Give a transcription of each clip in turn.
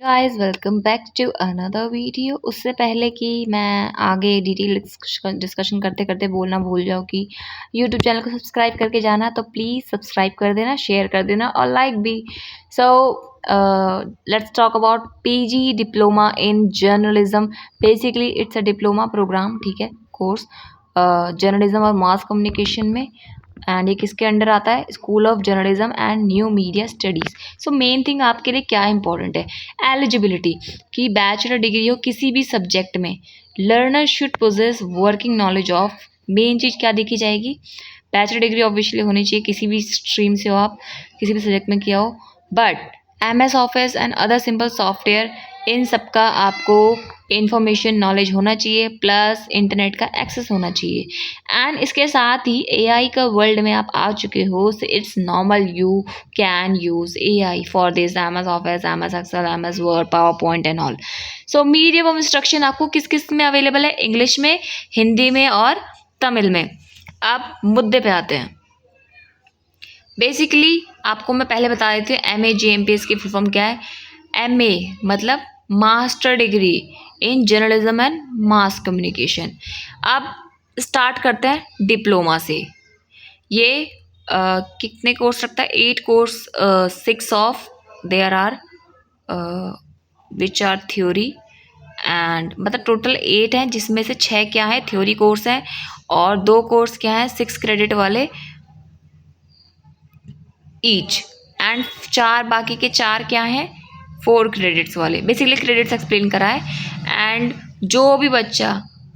Guys welcome back to another video. उससे पहले कि मैं आगे डिटेल डिस्कशन करते करते बोलना भूल जाऊँ कि यूट्यूब चैनल को सब्सक्राइब करके जाना, तो प्लीज़ सब्सक्राइब कर देना, शेयर कर देना और लाइक भी। So let's talk about PG diploma in journalism. Basically it's a diploma programme, ठीक है, कोर्स जर्नलिज्म और मास कम्युनिकेशन में। एंड ये किसके अंडर आता है? School of journalism and new media studies. So main thing आपके लिए क्या इंपॉर्टेंट है? एलिजिबिलिटी, कि बैचलर डिग्री हो किसी भी सब्जेक्ट में। Learner should possess working knowledge of, main चीज़ क्या देखी जाएगी? बैचलर डिग्री ऑब्वियसली होनी चाहिए, किसी भी स्ट्रीम से हो आप, किसी भी सब्जेक्ट में किया हो। But MS office and other simple software, इन सब का आपको इंफॉर्मेशन नॉलेज होना चाहिए, प्लस इंटरनेट का एक्सेस होना चाहिए। एंड इसके साथ ही AI का वर्ल्ड में आप आ चुके हो, so it's normal you can use AI for this MS Office, MS Excel, MS Word, PowerPoint and all. So medium of instruction आपको किस किस में अवेलेबल है? इंग्लिश में, हिंदी में और तमिल में। अब मुद्दे पे आते हैं। बेसिकली आपको मैं पहले बता देती हूँ MA GMPS की फुल फॉर्म क्या है। MA मतलब master degree in journalism and mass communication. अब स्टार्ट करते हैं डिप्लोमा से। ये कितने कोर्स रखता है? 8 course, 6 of there are which are theory and, मतलब टोटल 8 हैं, जिसमें से 6 क्या है? थ्योरी कोर्स हैं, और 2 कोर्स क्या है? 6 क्रेडिट वाले ईच। एंड 4 बाकी के 4 क्या हैं? 4 क्रेडिट्स वाले। बेसिकली क्रेडिट्स एक्सप्लेन करा है। एंड जो भी बच्चा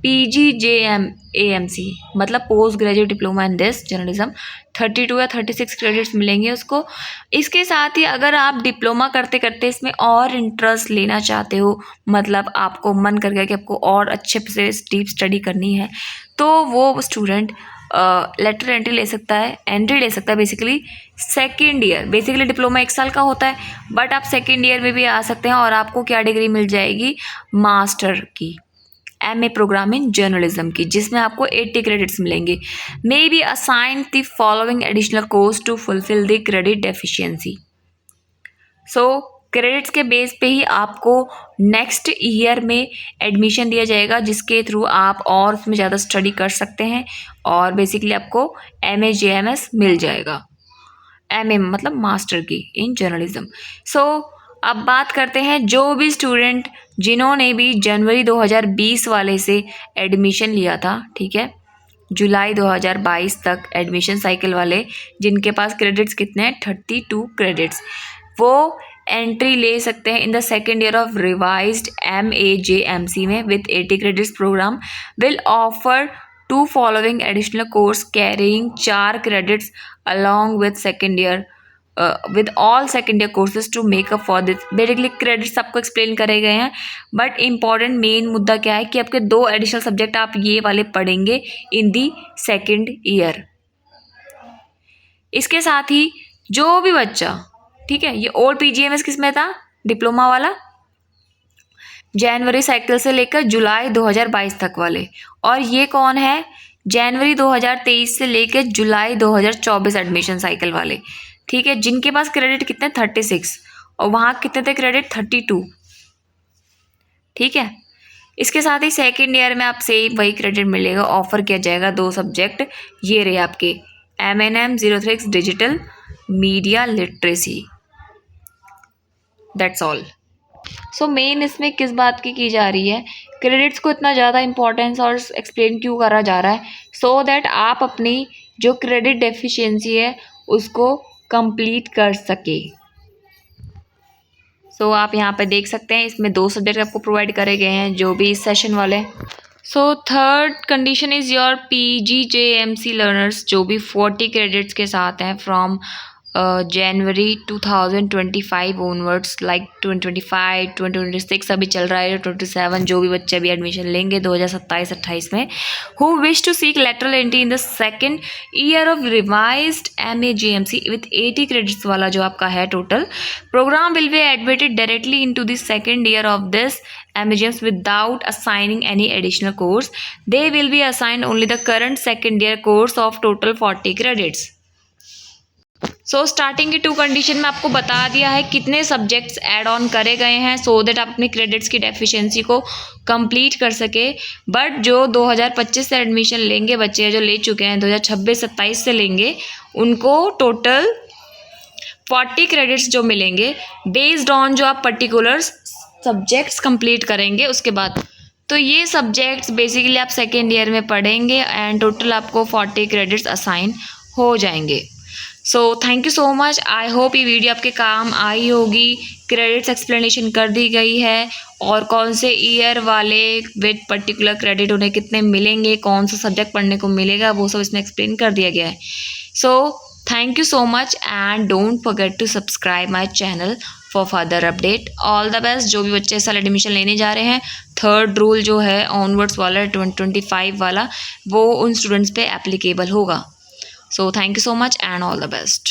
PGJM-AMC मतलब post graduate diploma in this journalism, 32 या 36 क्रेडिट्स मिलेंगे उसको। इसके साथ ही अगर आप डिप्लोमा करते करते इसमें और इंटरेस्ट लेना चाहते हो, मतलब आपको मन कर गया कि आपको और अच्छे से डीप स्टडी करनी है, तो वो स्टूडेंट लेटर एंट्री ले सकता है, basically second year. Basically diploma 1 साल का होता है, बट आप सेकेंड ईयर में भी आ सकते हैं और आपको क्या डिग्री मिल जाएगी? मास्टर की, MA प्रोग्राम इन जर्नलिज्म की, जिसमें आपको 80 क्रेडिट्स मिलेंगे। May be assign the following additional course to fulfil the credit deficiency. So credits के बेस पे ही आपको नेक्स्ट ईयर में एडमिशन दिया जाएगा, जिसके थ्रू आप और उसमें ज़्यादा स्टडी कर सकते हैं और बेसिकली आपको MA JMS मिल जाएगा। MA मतलब मास्टर की इन जर्नलिज्म। सो अब बात करते हैं जो भी स्टूडेंट जिन्होंने भी जनवरी 2020 वाले से एडमिशन लिया था, ठीक है, जुलाई 2022 तक एडमिशन साइकिल वाले, जिनके पास क्रेडिट्स कितने हैं? 32 क्रेडिट्स, वो एंट्री ले सकते हैं in the second year of revised MA JMC में with 80 credits programme will offer 2 following additional course carrying 4 credits along with second year with all second year courses to make up for this। Basically credits आपको explain करे गए हैं, but important main मुद्दा क्या है कि आपके 2 एडिशनल सब्जेक्ट आप ये वाले पढ़ेंगे इन दी सेकेंड ईयर। इसके साथ ही जो भी बच्चा, ठीक है, ये ओल्ड PGMS किस में था? डिप्लोमा वाला, जनवरी साइकिल से लेकर जुलाई 2022 तक वाले। और ये कौन है? जनवरी 2023 से लेकर जुलाई 2024 एडमिशन साइकिल वाले, ठीक है, जिनके पास क्रेडिट कितने? 36, और वहाँ कितने थे क्रेडिट? 32, ठीक है। इसके साथ ही सेकेंड ईयर में आपसे वही क्रेडिट मिलेगा, ऑफर किया जाएगा 2 सब्जेक्ट, ये रहे आपके MNM 03 digital media literacy. That's all. So main इसमें किस बात की जा रही है? क्रेडिट्स को इतना ज़्यादा इंपॉर्टेंस और एक्सप्लेन क्यों करा जा रहा है? सो दैट आप अपनी जो क्रेडिट डेफिशिएंसी है उसको कंप्लीट कर सके। सो आप यहाँ पे देख सकते हैं, इसमें 2 सब्जेक्ट आपको प्रोवाइड करे गए हैं जो भी इस सेशन वाले। So third condition is your PGJMC learners, जो भी 40 क्रेडिट्स के साथ हैं फ्रॉम जनवरी 2025 ओनवर्ड्स, लाइक 2025 2026 अभी चल रहा है, 27 जो भी बच्चे अभी एडमिशन लेंगे 2027-28 में, who wish to seek lateral entry in the second year of revised MA JMC with 80 credits वाला जो आपका है total programme, will be admitted directly into the second year of this MA JMC without assigning any additional course. They will be assigned only the current second year course of total 40 credits. So starting की 2 condition में आपको बता दिया है कितने subjects add on करे गए हैं सो दैट आप अपने क्रेडिट्स की डेफिशिएंसी को कंप्लीट कर सके। बट जो 2025 से एडमिशन लेंगे बच्चे जो ले चुके हैं 2026-27 से लेंगे, उनको टोटल 40 क्रेडिट्स जो मिलेंगे बेस्ड ऑन जो आप पर्टिकुलर सब्जेक्ट्स कंप्लीट करेंगे उसके बाद। तो ये सब्जेक्ट्स बेसिकली आप सेकेंड ईयर में पढ़ेंगे एंड टोटल आपको 40 क्रेडिट्स असाइन हो जाएंगे। सो thank you so much. I hope ये वीडियो आपके काम आई होगी। क्रेडिट्स एक्सप्लेनेशन कर दी गई है और कौन से ईयर वाले विद पर्टिकुलर क्रेडिट उन्हें कितने मिलेंगे, कौन सा सब्जेक्ट पढ़ने को मिलेगा, वो सब इसमें एक्सप्लेन कर दिया गया है। So thank you so much and don't forget to subscribe my channel for further update. All the best. जो भी बच्चे इस साल एडमिशन लेने जा रहे हैं, 3rd रूल जो है ऑनवर्ड्स वाला 2025 वाला, वो उन स्टूडेंट्स पे एप्लीकेबल होगा। So thank you so much and all the best.